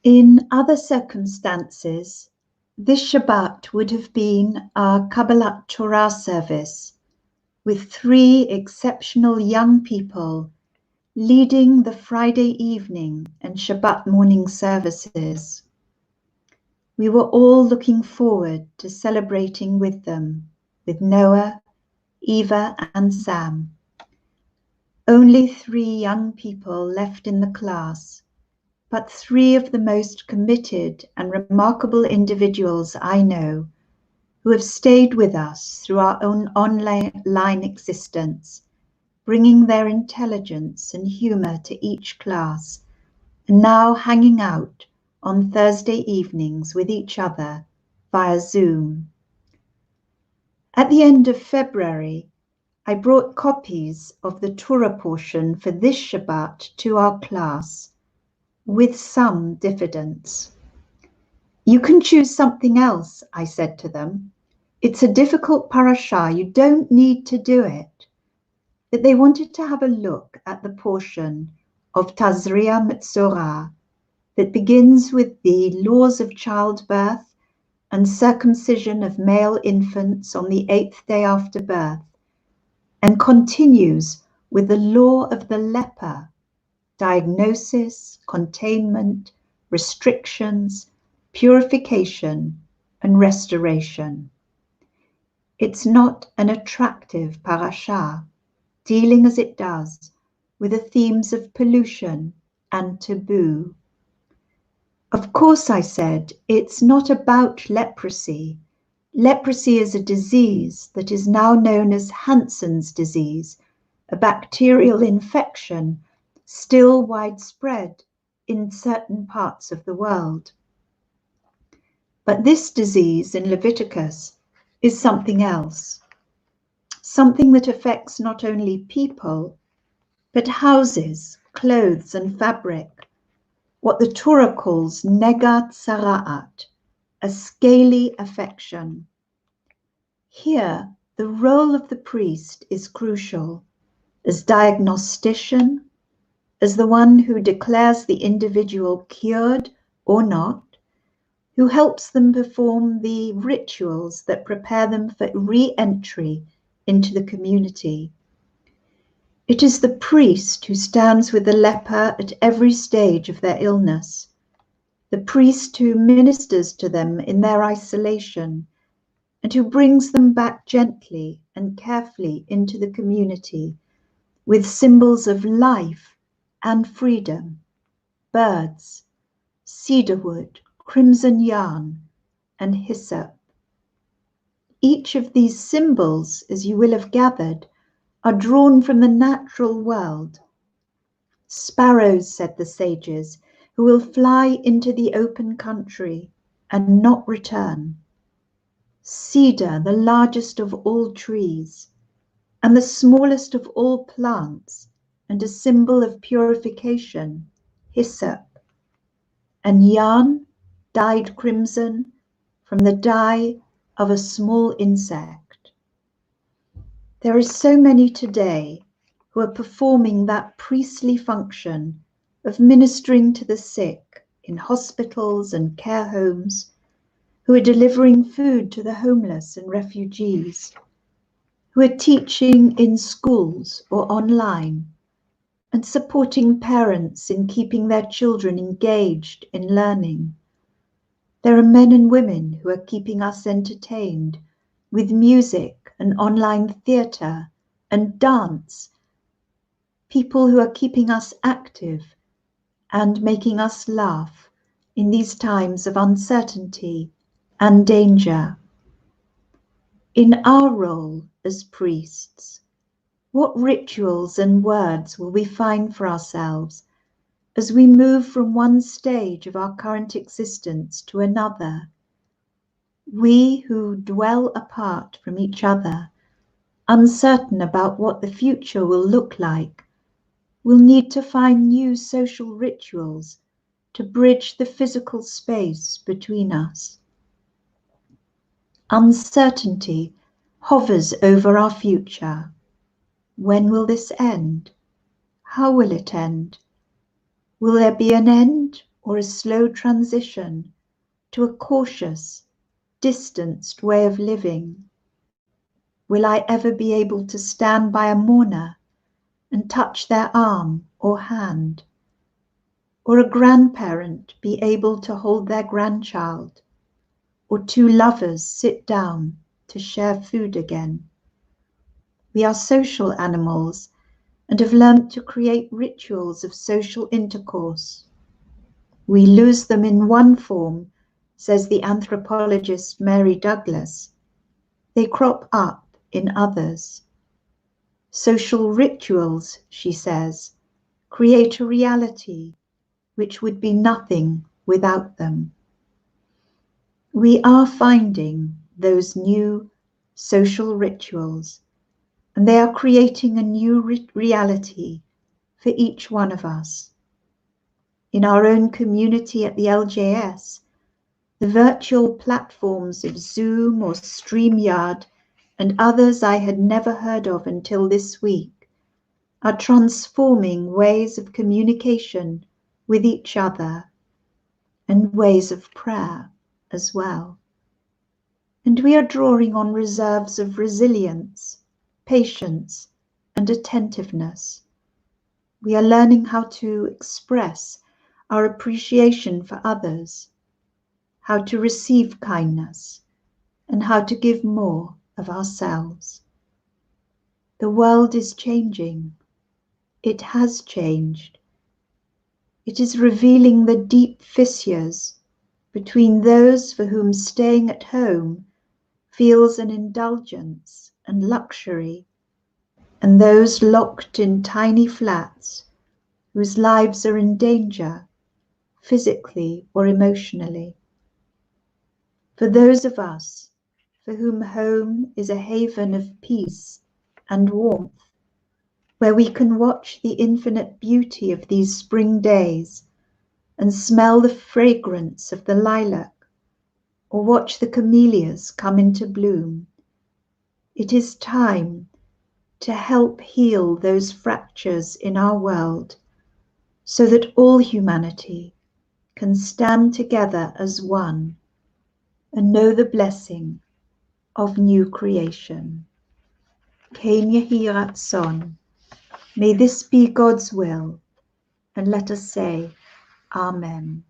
In other circumstances, this Shabbat would have been our Kabbalat Torah service, with 3 exceptional young people leading the Friday evening and Shabbat morning services. We were all looking forward to celebrating with them, with Noah, Eva, and Sam. Only 3 young people left in the class, but 3 of the most committed and remarkable individuals I know, who have stayed with us through our own online existence, bringing their intelligence and humor to each class, and now hanging out on Thursday evenings with each other via Zoom. At the end of February, I brought copies of the Torah portion for this Shabbat to our class, with some diffidence. "You can choose something else," I said to them. "It's a difficult parashah, you don't need to do it." But they wanted to have a look at the portion of Tazria Metzorah that begins with the laws of childbirth and circumcision of male infants on the 8th day after birth, and continues with the law of the leper, diagnosis, containment, restrictions, purification, and restoration. It's not an attractive parashah, dealing as it does with the themes of pollution and taboo. Of course, I said, it's not about leprosy. Leprosy is a disease that is now known as Hansen's disease, a bacterial infection still widespread in certain parts of the world. But this disease in Leviticus is something else, something that affects not only people, but houses, clothes, and fabric, what the Torah calls negat sara'at, a scaly affection. Here, the role of the priest is crucial, as diagnostician, as the one who declares the individual cured or not, who helps them perform the rituals that prepare them for re-entry into the community. It is the priest who stands with the leper at every stage of their illness, the priest who ministers to them in their isolation, and who brings them back gently and carefully into the community with symbols of life and freedom, birds, cedarwood, crimson yarn, and hyssop. Each of these symbols, as you will have gathered, are drawn from the natural world. Sparrows, said the sages, who will fly into the open country and not return. Cedar, the largest of all trees, and the smallest of all plants, and a symbol of purification, hyssop, and yarn, dyed crimson from the dye of a small insect. There are so many today who are performing that priestly function of ministering to the sick in hospitals and care homes, who are delivering food to the homeless and refugees, who are teaching in schools or online, and supporting parents in keeping their children engaged in learning. There are men and women who are keeping us entertained with music and online theatre and dance, people who are keeping us active and making us laugh in these times of uncertainty and danger. In our role as priests, what rituals and words will we find for ourselves as we move from one stage of our current existence to another? We who dwell apart from each other, uncertain about what the future will look like, will need to find new social rituals to bridge the physical space between us. Uncertainty hovers over our future. When will this end? How will it end? Will there be an end or a slow transition to a cautious, distanced way of living? Will I ever be able to stand by a mourner and touch their arm or hand? Or a grandparent be able to hold their grandchild? Or two lovers sit down to share food again? We are social animals and have learnt to create rituals of social intercourse. We lose them in one form, says the anthropologist Mary Douglas. They crop up in others. Social rituals, she says, create a reality which would be nothing without them. We are finding those new social rituals, and they are creating a new reality for each one of us. In our own community at the LJS, the virtual platforms of Zoom or StreamYard and others I had never heard of until this week are transforming ways of communication with each other and ways of prayer as well. And we are drawing on reserves of resilience, patience, and attentiveness. We are learning how to express our appreciation for others, how to receive kindness, and how to give more of ourselves. The world is changing. It has changed. It is revealing the deep fissures between those for whom staying at home feels an indulgence and luxury, and those locked in tiny flats whose lives are in danger, physically or emotionally. For those of us for whom home is a haven of peace and warmth, where we can watch the infinite beauty of these spring days and smell the fragrance of the lilac, or watch the camellias come into bloom, it is time to help heal those fractures in our world so that all humanity can stand together as one and know the blessing of new creation. Ken Yehi Ratzon. May this be God's will, and let us say, Amen.